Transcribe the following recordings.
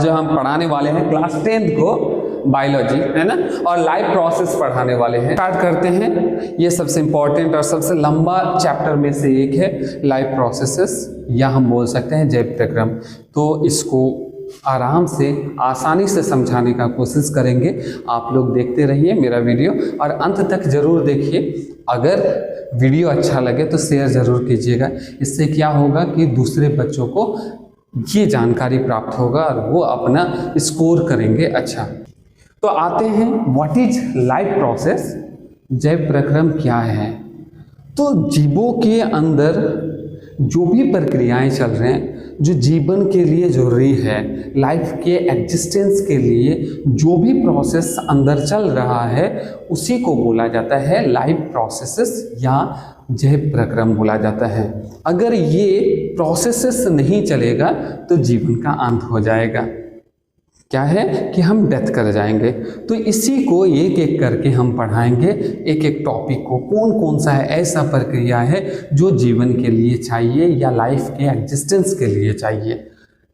जो हम पढ़ाने वाले हैं क्लास 10th को बायोलॉजी, है ना, और लाइफ प्रोसेस पढ़ाने वाले हैं। स्टार्ट करते हैं। ये सबसे इम्पोर्टेंट और सबसे लंबा चैप्टर में से एक है लाइफ प्रोसेसेस, या हम बोल सकते हैं जैव प्रक्रम। तो इसको आराम से आसानी से समझाने का कोशिश करेंगे। आप लोग देखते रहिए मेरा वीडियो और अंत तक ज़रूर देखिए। अगर वीडियो अच्छा लगे तो शेयर ज़रूर कीजिएगा। इससे क्या होगा कि दूसरे बच्चों को ये जानकारी प्राप्त होगा और वो अपना स्कोर करेंगे अच्छा। तो आते हैं, व्हाट इज लाइफ प्रोसेस, जैव प्रक्रम क्या है। तो जीवों के अंदर जो भी प्रक्रियाएं चल रहे हैं, जो जीवन के लिए जरूरी है, लाइफ के एग्जिस्टेंस के लिए जो भी प्रोसेस अंदर चल रहा है, उसी को बोला जाता है लाइफ प्रोसेसेस या जैव प्रक्रम बोला जाता है। अगर ये प्रोसेसेस नहीं चलेगा तो जीवन का अंत हो जाएगा। क्या है कि हम डेथ कर जाएंगे। तो इसी को एक एक करके हम पढ़ाएंगे, एक एक टॉपिक को, कौन कौन सा है ऐसा प्रक्रिया है जो जीवन के लिए चाहिए या लाइफ के एग्जिस्टेंस के लिए चाहिए।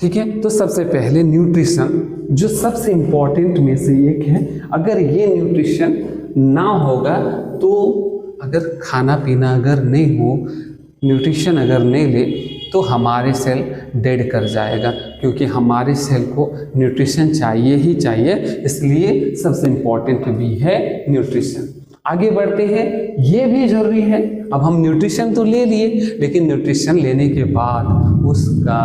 ठीक है, तो सबसे पहले न्यूट्रिशन, जो सबसे इम्पॉर्टेंट में से एक है। अगर ये न्यूट्रिशन ना होगा तो, अगर खाना पीना अगर नहीं हो, न्यूट्रिशन अगर नहीं ले, तो हमारे सेल डेड कर जाएगा, क्योंकि हमारे सेल को न्यूट्रिशन चाहिए ही चाहिए। इसलिए सबसे इम्पॉर्टेंट भी है न्यूट्रिशन। आगे बढ़ते हैं, ये भी जरूरी है। अब हम न्यूट्रिशन तो ले लिए, लेकिन न्यूट्रिशन लेने के बाद उसका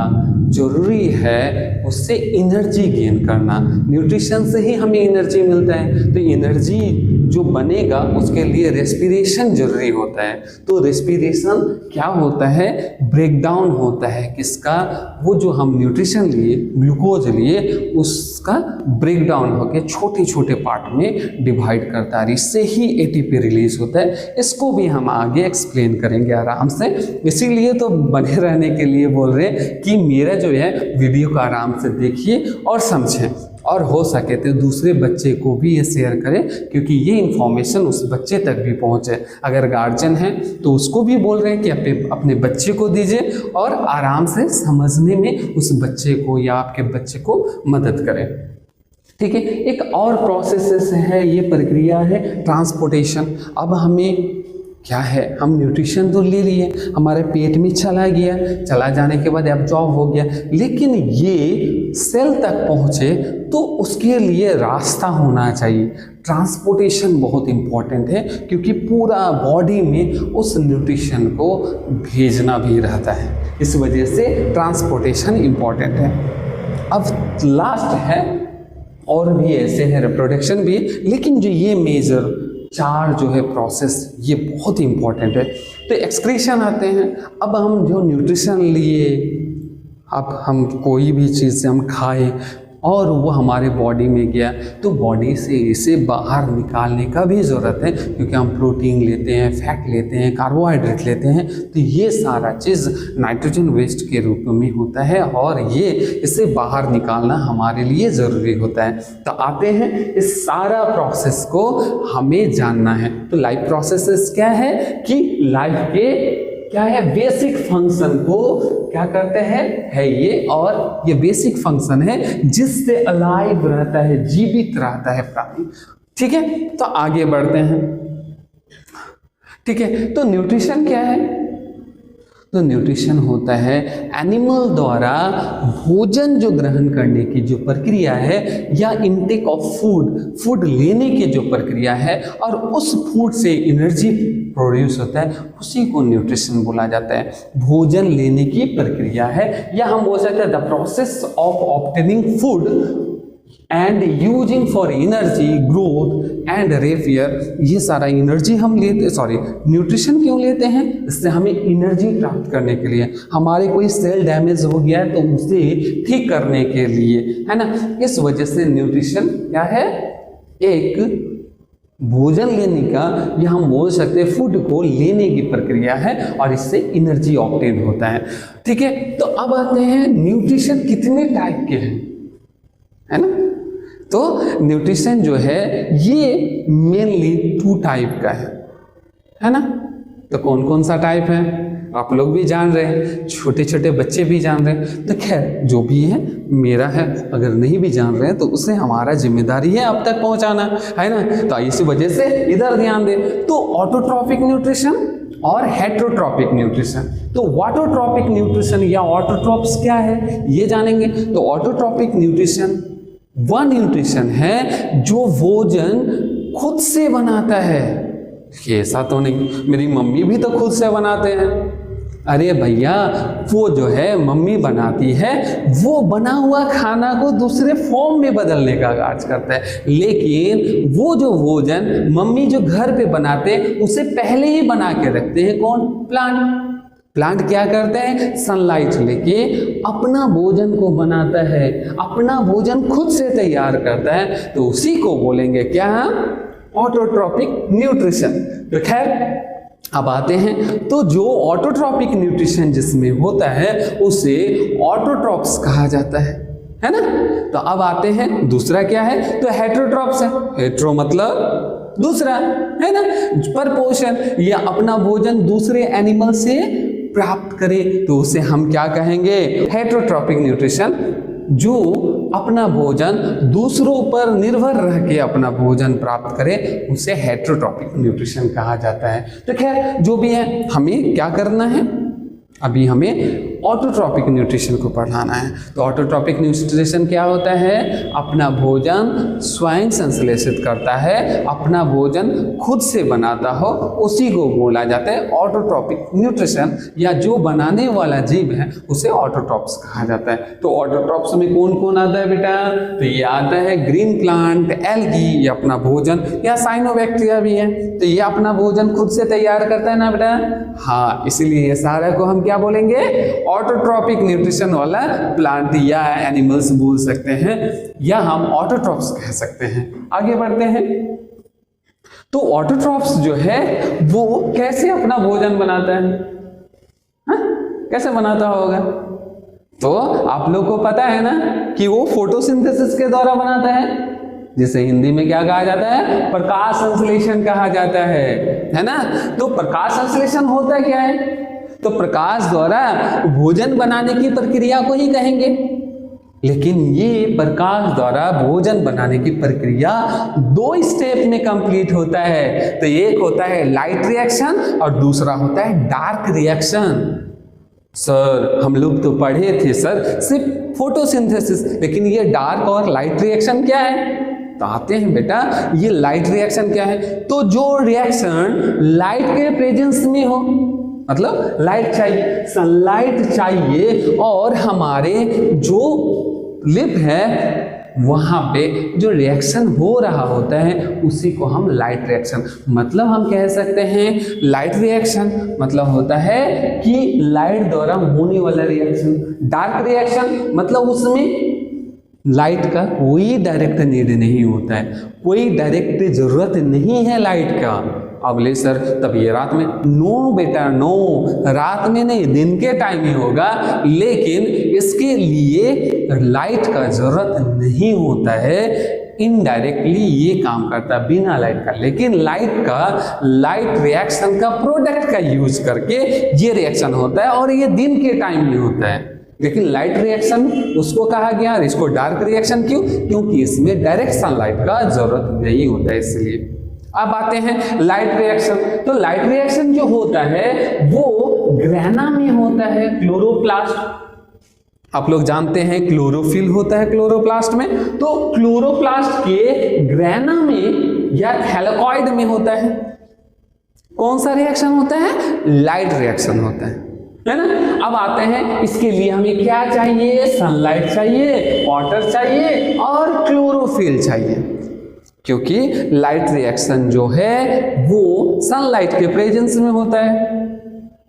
जरूरी है उससे एनर्जी गेन करना। न्यूट्रिशन से ही हमें एनर्जी मिलता है, तो एनर्जी जो बनेगा उसके लिए रेस्पिरेशन जरूरी होता है। तो रेस्पिरेशन क्या होता है, ब्रेकडाउन होता है किसका, वो जो हम न्यूट्रिशन लिए, ग्लूकोज लिए, उसका ब्रेकडाउन होकर छोटे छोटे पार्ट में डिवाइड करता है। इससे ही एटीपी रिलीज होता है। इसको भी हम आगे एक्सप्लेन करेंगे आराम से। इसीलिए तो बने रहने के लिए बोल रहे हैं कि मेरा जो है वीडियो को आराम से देखिए और समझें, और हो सके तो दूसरे बच्चे को भी ये शेयर करें, क्योंकि ये इन्फॉर्मेशन उस बच्चे तक भी पहुंचे। अगर गार्जियन है तो उसको भी बोल रहे हैं कि अपने बच्चे को दीजिए और आराम से समझने में उस बच्चे को या आपके बच्चे को मदद करें। ठीक है, एक और प्रोसेस है, ये प्रक्रिया है ट्रांसपोर्टेशन। अब हमें क्या है, हम न्यूट्रिशन तो ले लिए, हमारे पेट में चला गया, चला जाने के बाद एब्जॉर्ब हो गया, लेकिन ये सेल तक पहुँचे तो उसके लिए रास्ता होना चाहिए। ट्रांसपोर्टेशन बहुत इम्पॉर्टेंट है, क्योंकि पूरा बॉडी में उस न्यूट्रिशन को भेजना भी रहता है। इस वजह से ट्रांसपोर्टेशन इम्पॉर्टेंट है। अब लास्ट है, और भी ऐसे हैं, रिप्रोडक्शन भी, लेकिन जो ये मेजर चार जो है प्रोसेस, ये बहुत इंपॉर्टेंट है। तो एक्सक्रीशन आते हैं। अब हम जो न्यूट्रिशन लिए, अब हम कोई भी चीज़ से हम खाए और वो हमारे बॉडी में गया, तो बॉडी से इसे बाहर निकालने का भी ज़रूरत है, क्योंकि हम प्रोटीन लेते हैं, फैट लेते हैं, कार्बोहाइड्रेट लेते हैं। तो ये सारा चीज़ नाइट्रोजन वेस्ट के रूप में होता है और ये इसे बाहर निकालना हमारे लिए ज़रूरी होता है। तो आते हैं, इस सारा प्रोसेस को हमें जानना है। तो लाइफ प्रोसेसेस क्या है कि लाइफ के क्या है, बेसिक फंक्शन को क्या करते हैं, है ये, और ये बेसिक फंक्शन है जिससे अलाइव रहता है, जीवित रहता है प्राणी। ठीक है, तो आगे बढ़ते हैं। ठीक है, तो न्यूट्रिशन क्या है, तो न्यूट्रिशन होता है एनिमल द्वारा भोजन जो ग्रहण करने की जो प्रक्रिया है, या इनटेक ऑफ फूड लेने की जो प्रक्रिया है, और उस फूड से एनर्जी प्रोड्यूस होता है, उसी को न्यूट्रिशन बोला जाता है। भोजन लेने की प्रक्रिया है, या हम बोल सकते हैं the process of obtaining food and using for energy, growth and repair. ये सारा एनर्जी हम लेते, न्यूट्रिशन क्यों लेते हैं, इससे हमें एनर्जी प्राप्त करने के लिए, हमारे कोई सेल डैमेज हो गया है तो उसे ठीक करने के लिए, है ना। इस वजह से न्यूट्रिशन क्या है, एक भोजन लेने का, या हम बोल सकते हैं फूड को लेने की प्रक्रिया है, और इससे एनर्जी ऑब्टेन होता है। ठीक है, तो अब आते हैं न्यूट्रिशन कितने टाइप के हैं, है ना। तो न्यूट्रिशन जो है ये मेनली 2 टाइप का है ना। तो कौन कौन सा टाइप है, आप लोग भी जान रहे हैं, छोटे छोटे बच्चे भी जान रहे हैं। तो खैर जो भी है मेरा है, अगर नहीं भी जान रहे हैं तो उसे हमारा जिम्मेदारी है अब तक पहुंचाना, है ना। तो इसी वजह से इधर ध्यान दें। तो ऑटोट्रॉपिक न्यूट्रिशन और हेट्रोट्रॉपिक न्यूट्रिशन। तो ऑटोट्रॉपिक न्यूट्रिशन या ऑटोट्रॉप्स क्या है ये जानेंगे। तो ऑटोट्रॉपिक न्यूट्रिशन वह न्यूट्रिशन है जो भोजन खुद से बनाता है। ऐसा तो नहीं, मेरी मम्मी भी तो खुद से बनाते हैं। अरे भैया, वो जो है मम्मी बनाती है, वो बना हुआ खाना को दूसरे फॉर्म में बदलने का कार्य करता है। लेकिन वो जो भोजन मम्मी जो घर पे बनाते हैं उसे पहले ही बना के रखते हैं कौन? प्लांट क्या करते हैं? सनलाइट लेके अपना भोजन को बनाता है, अपना भोजन खुद से तैयार करता है। तो उसी को बोलेंगे क्या? Autotrophic nutrition. तो खैर अब आते हैं, तो जो ऑटोट्रॉपिक न्यूट्रिशन जिसमें होता है उसे ऑटोट्रॉप्स कहा जाता है ना। तो अब आते हैं दूसरा क्या है? तो हेट्रोट्रॉप्स है। हेट्रो मतलब दूसरा, है ना, परपोषण, या अपना भोजन दूसरे एनिमल से प्राप्त करे तो उसे हम क्या कहेंगे? Heterotrophic nutrition. जो अपना भोजन दूसरों पर निर्भर रह के अपना भोजन प्राप्त करे उसे हेट्रोट्रॉपिक न्यूट्रिशन कहा जाता है। तो खैर जो भी है, हमें क्या करना है, अभी हमें ऑटोट्रॉपिक न्यूट्रिशन को पढ़ाना है। तो ऑटोट्रॉपिक न्यूट्रिशन क्या होता है? अपना भोजन स्वयं संश्लेषित करता है, अपना भोजन खुद से बनाता हो, उसी को बोला जाता है ऑटोट्रॉपिक न्यूट्रिशन। या जो बनाने वाला जीव है उसे ऑटोट्रॉप्स कहा जाता है। तो ऑटोट्रॉप्स में कौन कौन आता है बेटा? तो ये आता है ग्रीन प्लांट, एल्गी, ये अपना भोजन, या साइनोबैक्टीरिया भी है, तो ये अपना भोजन खुद से तैयार करता है ना बेटा। हाँ, इसीलिए ये सारा को हम क्या बोलेंगे? ऑटोट्रॉपिक न्यूट्रिशन वाला प्लांट या एनिमल्स बोल सकते हैं, या हम ऑटोट्रॉप्स कह सकते हैं। आगे बढ़ते हैं। तो ऑटोट्रॉप्स जो है वो कैसे अपना भोजन बनाता है? कैसे बनाता होगा? तो आप लोग को पता है ना कि वो फोटोसिंथेसिस के द्वारा बनाता है, जिसे हिंदी में क्या कहा जाता है? प्रकाश संश्लेषण कहा जाता है ना। तो प्रकाश संश्लेषण होता क्या है? तो प्रकाश द्वारा भोजन बनाने की प्रक्रिया को ही कहेंगे। लेकिन ये प्रकाश द्वारा भोजन बनाने की प्रक्रिया 2 स्टेप में कंप्लीट होता है। तो एक होता है लाइट रिएक्शन और दूसरा होता है डार्क रिएक्शन। सर हम लोग तो पढ़े थे सर सिर्फ फोटोसिंथेसिस, लेकिन ये डार्क और लाइट रिएक्शन क्या है? तो आते हैं बेटा, ये लाइट रिएक्शन क्या है? तो जो रिएक्शन लाइट के प्रेजेंस में हो, मतलब लाइट चाहिए, सनलाइट चाहिए, और हमारे जो लिप है वहां पे जो रिएक्शन हो रहा होता है उसी को हम लाइट रिएक्शन, मतलब हम कह सकते हैं लाइट रिएक्शन मतलब होता है कि लाइट द्वारा होने वाला रिएक्शन। डार्क रिएक्शन मतलब उसमें लाइट का कोई डायरेक्ट नीड नहीं होता है, कोई डायरेक्ट जरूरत नहीं है लाइट का। अब ले सर तब ये रात में? नो बेटा नो, रात में नहीं, दिन के टाइम ही होगा, लेकिन इसके लिए लाइट का जरूरत नहीं होता है। इनडायरेक्टली ये काम करता है बिना लाइट का, लेकिन लाइट रिएक्शन का प्रोडक्ट का यूज करके ये रिएक्शन होता है, और ये दिन के टाइम में होता है। लेकिन लाइट रिएक्शन उसको कहा गया, इसको डार्क रिएक्शन क्यों? क्योंकि इसमें डायरेक्ट सनलाइट का जरूरत नहीं होता है, इसलिए। अब आते हैं लाइट रिएक्शन। तो लाइट रिएक्शन जो होता है वो ग्रैना में होता है, क्लोरोप्लास्ट। आप लोग जानते हैं क्लोरोफिल होता है क्लोरोप्लास्ट में, तो क्लोरोप्लास्ट के ग्रैना में या थैलेकॉइड में होता है कौन सा रिएक्शन होता है? लाइट रिएक्शन होता है ना। अब आते हैं, इसके लिए हमें क्या चाहिए? सनलाइट चाहिए, वाटर चाहिए और क्लोरोफिल चाहिए, क्योंकि लाइट रिएक्शन जो है वो सनलाइट के प्रेजेंस में होता है।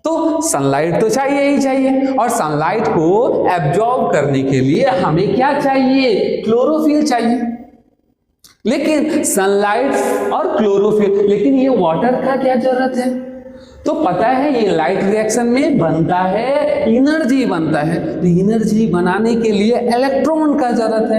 तो सनलाइट तो चाहिए ही चाहिए, और सनलाइट को एब्जॉर्ब करने के लिए हमें क्या चाहिए? क्लोरोफिल चाहिए। लेकिन सनलाइट और क्लोरोफिल, लेकिन ये वाटर का क्या जरूरत है? तो पता है ये लाइट रिएक्शन में बनता है, एनर्जी बनता है। तो एनर्जी बनाने के लिए इलेक्ट्रॉन का जरूरत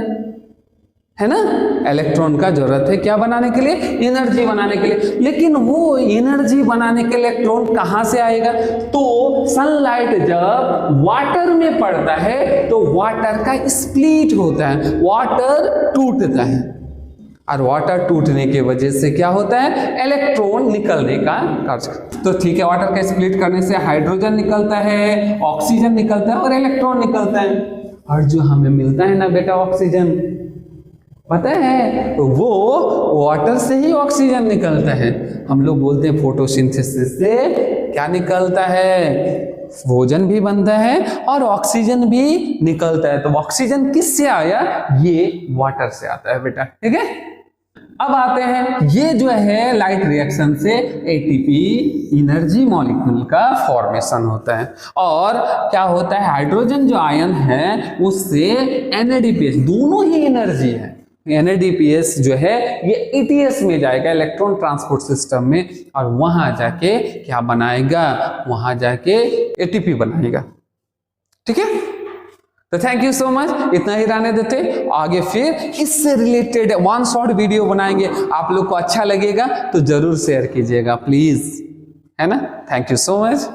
है ना। इलेक्ट्रॉन का जरूरत है क्या बनाने के लिए, एनर्जी बनाने के लिए। लेकिन वो एनर्जी बनाने के लिए इलेक्ट्रॉन कहां से आएगा, तो सनलाइट जब वाटर में पड़ता है तो वाटर का स्प्लिट होता है, वाटर टूटता है, और वाटर टूटने की वजह से क्या होता है, इलेक्ट्रॉन निकलने का कार्य। तो ठीक है, वाटर का स्प्लिट करने से हाइड्रोजन निकलता है, ऑक्सीजन निकलता है और इलेक्ट्रॉन निकलता है। और जो हमें मिलता है ना बेटा ऑक्सीजन, पता है वो वाटर से ही ऑक्सीजन निकलता है। हम लोग बोलते हैं फोटोसिंथेसिस से क्या निकलता है, भोजन भी बनता है और ऑक्सीजन भी निकलता है। तो ऑक्सीजन किससे आया, ये वाटर से आता है बेटा, ठीक है। अब आते हैं, ये जो है लाइट रिएक्शन से एटीपी एनर्जी मॉलिक्यूल का फॉर्मेशन होता है। और क्या होता है, हाइड्रोजन जो आयन है उससे NADPH, दोनों ही एनर्जी है। NADPH जो है ये ETS में जाएगा, इलेक्ट्रॉन ट्रांसपोर्ट सिस्टम में, और वहां जाके क्या बनाएगा, वहां जाके ATP बनाएगा, ठीक है। तो थैंक यू सो मच, इतना ही रहने देते, आगे फिर इससे रिलेटेड वन शॉर्ट वीडियो बनाएंगे। आप लोग को अच्छा लगेगा तो जरूर शेयर कीजिएगा प्लीज, है ना। Thank you so much.